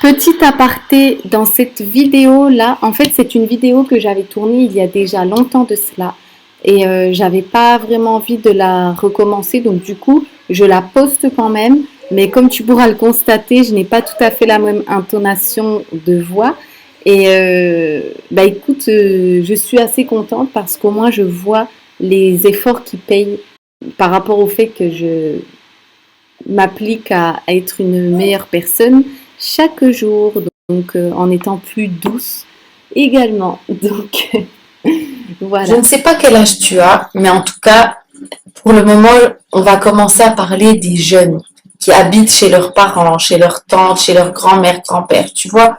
Petit aparté dans cette vidéo-là, en fait, c'est une vidéo que j'avais tournée il y a déjà longtemps de cela et j'avais pas vraiment envie de la recommencer, donc du coup, je la poste quand même. Mais comme tu pourras le constater, je n'ai pas tout à fait la même intonation de voix. Et bah écoute, je suis assez contente parce qu'au moins je vois les efforts qui payent par rapport au fait que je m'applique à être une meilleure personne chaque jour, donc en étant plus douce également. Donc Je voilà. ne sais pas quel âge tu as, mais en tout cas, pour le moment, on va commencer à parler des jeunes qui habitent chez leurs parents, chez leurs tantes, chez leur grand-mère, grand-père. Tu vois,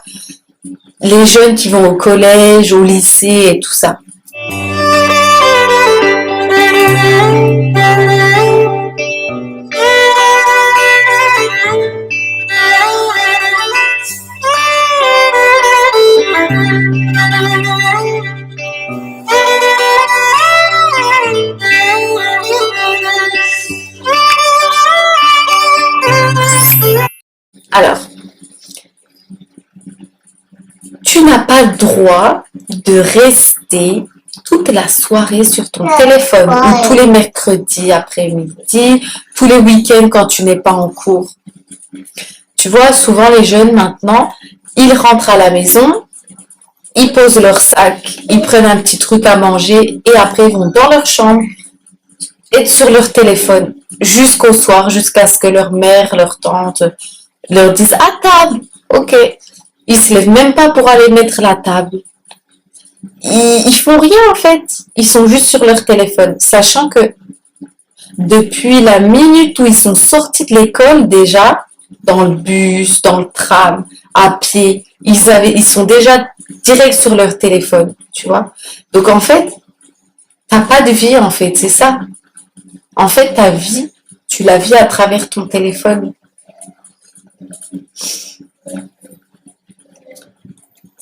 les jeunes qui vont au collège, au lycée et tout ça. Alors, tu n'as pas le droit de rester toute la soirée sur ton téléphone ou tous les mercredis après-midi, tous les week-ends quand tu n'es pas en cours. Tu vois, souvent les jeunes maintenant, ils rentrent à la maison, ils posent leur sac, ils prennent un petit truc à manger et après ils vont dans leur chambre, être sur leur téléphone jusqu'au soir, jusqu'à ce que leur mère, leur tante leur disent à table. Ok. Ils se lèvent même pas pour aller mettre la table. Ils font rien en fait. Ils sont juste sur leur téléphone, sachant que depuis la minute où ils sont sortis de l'école déjà, dans le bus, dans le tram, à pied, ils sont déjà direct sur leur téléphone, tu vois. Donc en fait, t'as pas de vie en fait, c'est ça. En fait, ta vie, tu la vis à travers ton téléphone.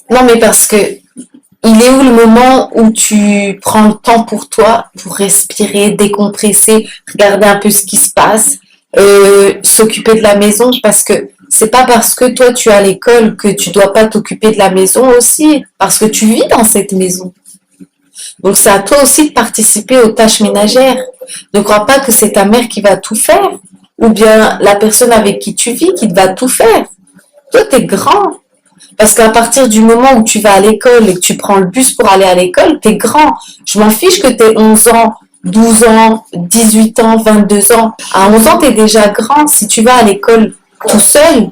Non, mais parce que il est où le moment où tu prends le temps pour toi, pour respirer, décompresser, regarder un peu ce qui se passe, s'occuper de la maison, parce que c'est pas parce que toi tu es à l'école que tu dois pas t'occuper de la maison aussi, parce que tu vis dans cette maison. Donc c'est à toi aussi de participer aux tâches ménagères. Ne crois pas que c'est ta mère qui va tout faire, ou bien la personne avec qui tu vis qui va tout faire. Toi, tu es grand. Parce qu'à partir du moment où tu vas à l'école et que tu prends le bus pour aller à l'école, tu es grand. Je m'en fiche que tu aies 11 ans, 12 ans, 18 ans, 22 ans. À 11 ans, tu es déjà grand. Si tu vas à l'école tout seul,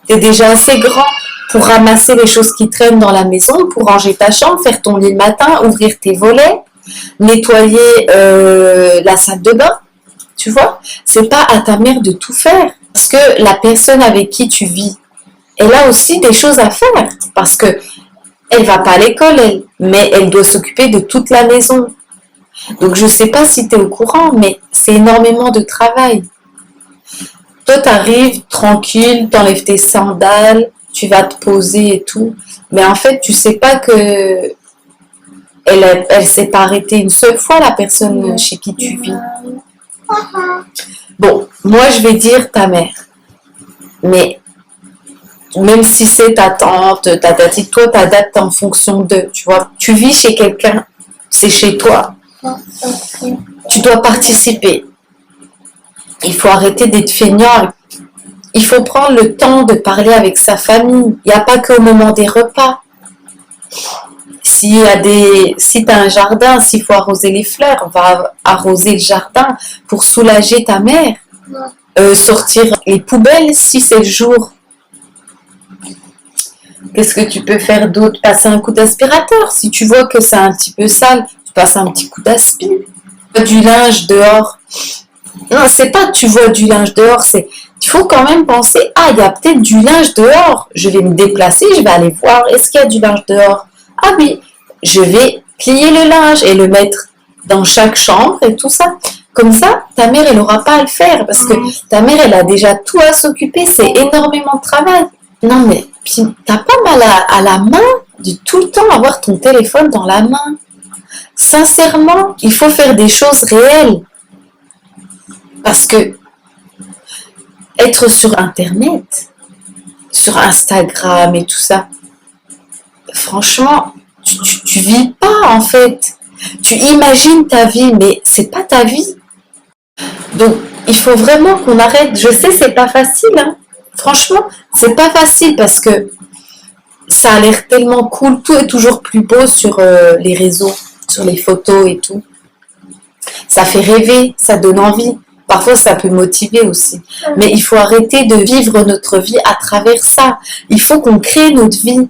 tu es déjà assez grand pour ramasser les choses qui traînent dans la maison, pour ranger ta chambre, faire ton lit le matin, ouvrir tes volets, nettoyer la salle de bain. Tu vois, c'est pas à ta mère de tout faire. Parce que la personne avec qui tu vis, elle a aussi des choses à faire. Parce que elle va pas à l'école, elle, mais elle doit s'occuper de toute la maison. Donc je sais pas si tu es au courant, mais c'est énormément de travail. Toi, tu arrives tranquille, t'enlèves tes sandales, tu vas te poser et tout. Mais en fait, tu sais pas que elle s'est pas arrêtée une seule fois, la personne chez qui tu vis. Bon, moi, je vais dire ta mère. Mais même si c'est ta tante, ta tati, toi, t'adaptes en fonction d'eux, tu vois. Tu vis chez quelqu'un, c'est chez toi. Tu dois participer. Il faut arrêter d'être feignant. Il faut prendre le temps de parler avec sa famille. Il n'y a pas qu'au moment des repas. Si tu as un jardin, s'il faut arroser les fleurs, on va arroser le jardin pour soulager ta mère. Sortir les poubelles si c'est le jour. Qu'est-ce que tu peux faire d'autre? Passer un coup d'aspirateur. Si tu vois que c'est un petit peu sale, tu passes un petit coup d'aspi. Du linge dehors. Non, c'est pas tu vois du linge dehors, c'est il faut quand même penser, ah, il y a peut-être du linge dehors. Je vais me déplacer, je vais aller voir, est-ce qu'il y a du linge dehors? Ah oui, je vais plier le linge et le mettre dans chaque chambre et tout ça. Comme ça, ta mère, elle n'aura pas à le faire parce que ta mère, elle a déjà tout à s'occuper, c'est énormément de travail. Non, mais puis, t'as pas mal à la main de tout le temps avoir ton téléphone dans la main. Sincèrement, il faut faire des choses réelles. Parce que être sur Internet, sur Instagram et tout ça. Franchement, tu vis pas en fait. Tu imagines ta vie, mais c'est pas ta vie. Donc, il faut vraiment qu'on arrête. Je sais, c'est pas facile, hein. Franchement, c'est pas facile parce que ça a l'air tellement cool. Tout est toujours plus beau sur les réseaux, sur les photos et tout. Ça fait rêver, ça donne envie. Parfois, ça peut motiver aussi. Mais il faut arrêter de vivre notre vie à travers ça. Il faut qu'on crée notre vie.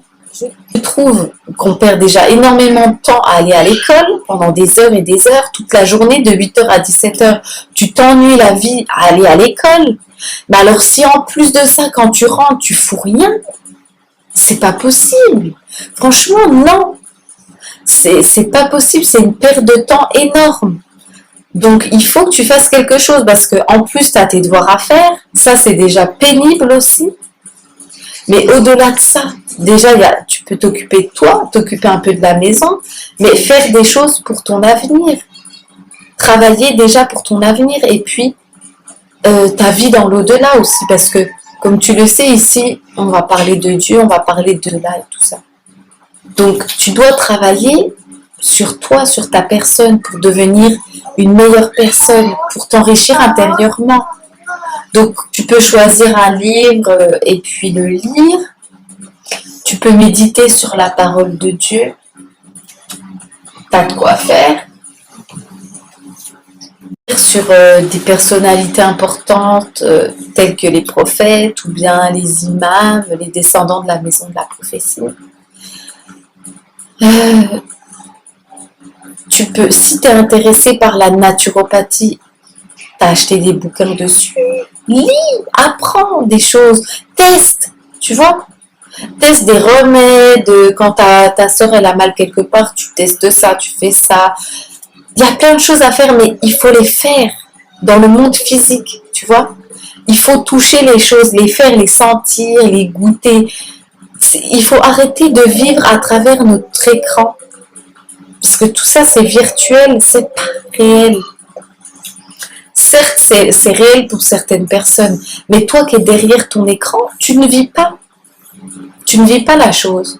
Je trouve qu'on perd déjà énormément de temps à aller à l'école pendant des heures et des heures, toute la journée de 8h à 17h. Tu t'ennuies la vie à aller à l'école. Mais alors si en plus de ça, quand tu rentres, tu fous rien, c'est pas possible. Franchement, non. C'est pas possible, c'est une perte de temps énorme. Donc il faut que tu fasses quelque chose parce que en plus tu as tes devoirs à faire. Ça c'est déjà pénible aussi. Mais au-delà de ça, déjà, tu peux t'occuper de toi, t'occuper un peu de la maison, mais faire des choses pour ton avenir. Travailler déjà pour ton avenir et puis ta vie dans l'au-delà aussi. Parce que, comme tu le sais, ici, on va parler de Dieu, on va parler de là et tout ça. Donc, tu dois travailler sur toi, sur ta personne, pour devenir une meilleure personne, pour t'enrichir intérieurement. Donc, tu peux choisir un livre et puis le lire. Tu peux méditer sur la parole de Dieu. Tu as de quoi faire. Sur des personnalités importantes telles que les prophètes ou bien les imams, les descendants de la maison de la prophétie. Tu peux, si tu es intéressé par la naturopathie, tu as acheté des bouquins dessus. Lis, apprends des choses, teste, tu vois. Teste des remèdes, quand ta soeur elle a mal quelque part, tu testes ça, tu fais ça. Il y a plein de choses à faire, mais il faut les faire dans le monde physique, tu vois. Il faut toucher les choses, les faire, les sentir, les goûter. Il faut arrêter de vivre à travers notre écran. Parce que tout ça, c'est virtuel, c'est pas réel. Certes, c'est réel pour certaines personnes, mais toi qui es derrière ton écran, tu ne vis pas. Tu ne vis pas la chose.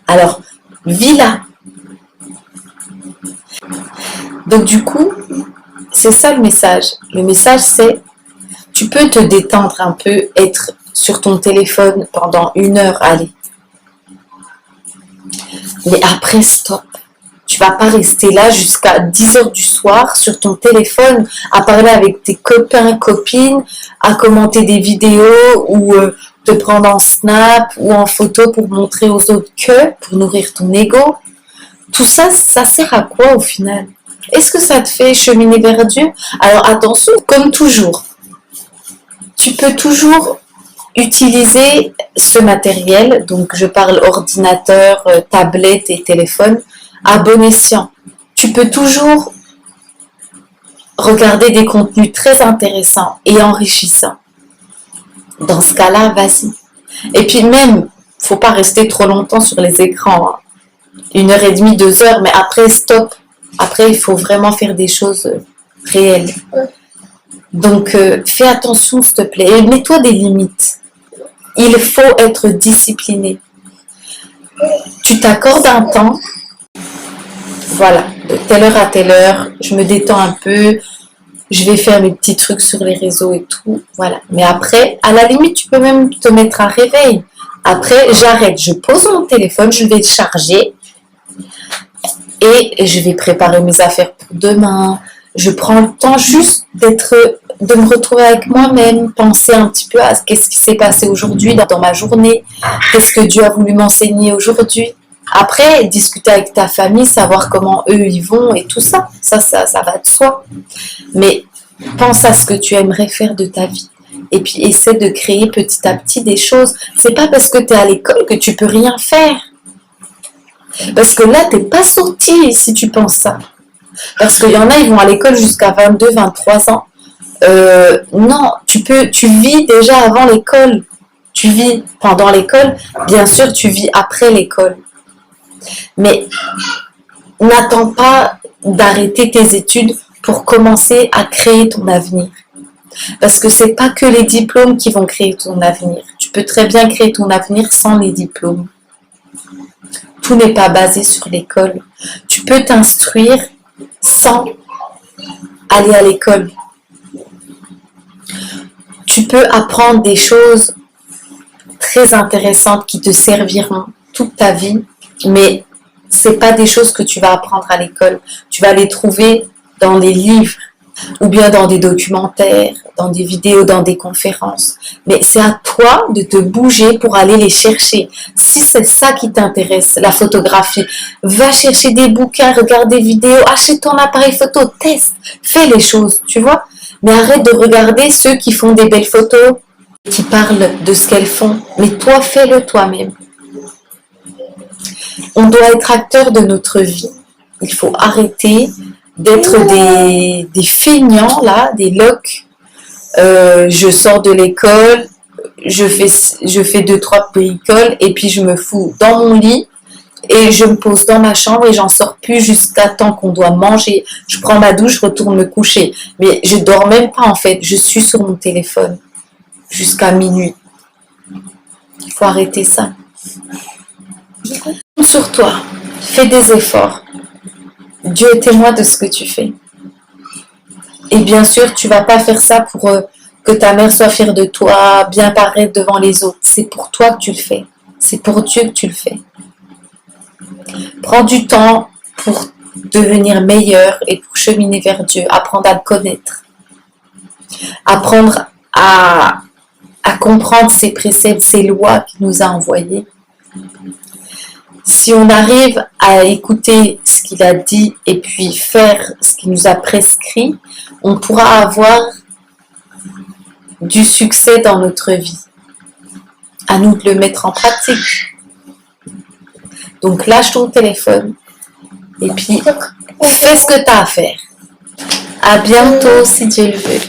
Alors, vis-la. Donc du coup, c'est ça le message. Le message, c'est, tu peux te détendre un peu, être sur ton téléphone pendant 1 heure, allez. Mais après, stop. Tu vas pas rester là jusqu'à 10h du soir sur ton téléphone à parler avec tes copains, copines, à commenter des vidéos ou te prendre en snap ou en photo pour montrer aux autres pour nourrir ton ego. Tout ça, ça sert à quoi au final? Est-ce que ça te fait cheminer vers Dieu? Alors attention, comme toujours, tu peux toujours utiliser ce matériel, donc je parle ordinateur, tablette et téléphone, à bon escient. Tu peux toujours regarder des contenus très intéressants et enrichissants. Dans ce cas-là, vas-y. Et puis même, faut pas rester trop longtemps sur les écrans. 1h30, 2 heures, mais après, stop. Après, il faut vraiment faire des choses réelles. Donc, fais attention, s'il te plaît. Et mets-toi des limites. Il faut être discipliné. Tu t'accordes un temps. Voilà, de telle heure à telle heure, je me détends un peu, je vais faire mes petits trucs sur les réseaux et tout, voilà. Mais après, à la limite, tu peux même te mettre un réveil. Après, j'arrête, je pose mon téléphone, je vais le charger et je vais préparer mes affaires pour demain. Je prends le temps juste de me retrouver avec moi-même, penser un petit peu à qu'est-ce qui s'est passé aujourd'hui dans ma journée, qu'est-ce que Dieu a voulu m'enseigner aujourd'hui. Après, discuter avec ta famille, savoir comment eux ils vont et tout ça, ça va de soi. Mais pense à ce que tu aimerais faire de ta vie. Et puis essaie de créer petit à petit des choses. C'est pas parce que tu es à l'école que tu peux rien faire. Parce que là, tu n'es pas sorti si tu penses ça. Parce qu'il y en a, ils vont à l'école jusqu'à 22, 23 ans. Non, tu vis déjà avant l'école. Tu vis pendant l'école. Bien sûr, tu vis après l'école. Mais n'attends pas d'arrêter tes études pour commencer à créer ton avenir. Parce que c'est pas que les diplômes qui vont créer ton avenir. Tu peux très bien créer ton avenir sans les diplômes. Tout n'est pas basé sur l'école. Tu peux t'instruire sans aller à l'école. Tu peux apprendre des choses très intéressantes qui te serviront toute ta vie, mais c'est pas des choses que tu vas apprendre à l'école. Tu vas les trouver dans les livres, ou bien dans des documentaires, dans des vidéos, dans des conférences. Mais c'est à toi de te bouger pour aller les chercher. Si c'est ça qui t'intéresse, la photographie, va chercher des bouquins, regarde des vidéos, achète ton appareil photo, teste, fais les choses, tu vois. Mais arrête de regarder ceux qui font des belles photos, qui parlent de ce qu'elles font. Mais toi, fais-le toi-même. On doit être acteur de notre vie. Il faut arrêter d'être des feignants, là, des locs. Je sors de l'école, je fais 2-3 bricoles et puis je me fous dans mon lit et je me pose dans ma chambre et j'en sors plus jusqu'à temps qu'on doit manger. Je prends ma douche, je retourne me coucher. Mais je dors même pas en fait, je suis sur mon téléphone jusqu'à minuit. Il faut arrêter ça. Compte sur toi, fais des efforts. Dieu est témoin de ce que tu fais. Et bien sûr, tu vas pas faire ça pour que ta mère soit fière de toi, bien paraître devant les autres. C'est pour toi que tu le fais. C'est pour Dieu que tu le fais. Prends du temps pour devenir meilleur et pour cheminer vers Dieu. Apprendre à le connaître. Apprendre à comprendre ses préceptes, ses lois qu'il nous a envoyées. Si on arrive à écouter ce qu'il a dit et puis faire ce qu'il nous a prescrit, on pourra avoir du succès dans notre vie. À nous de le mettre en pratique. Donc lâche ton téléphone et puis fais ce que tu as à faire. À bientôt si Dieu le veut.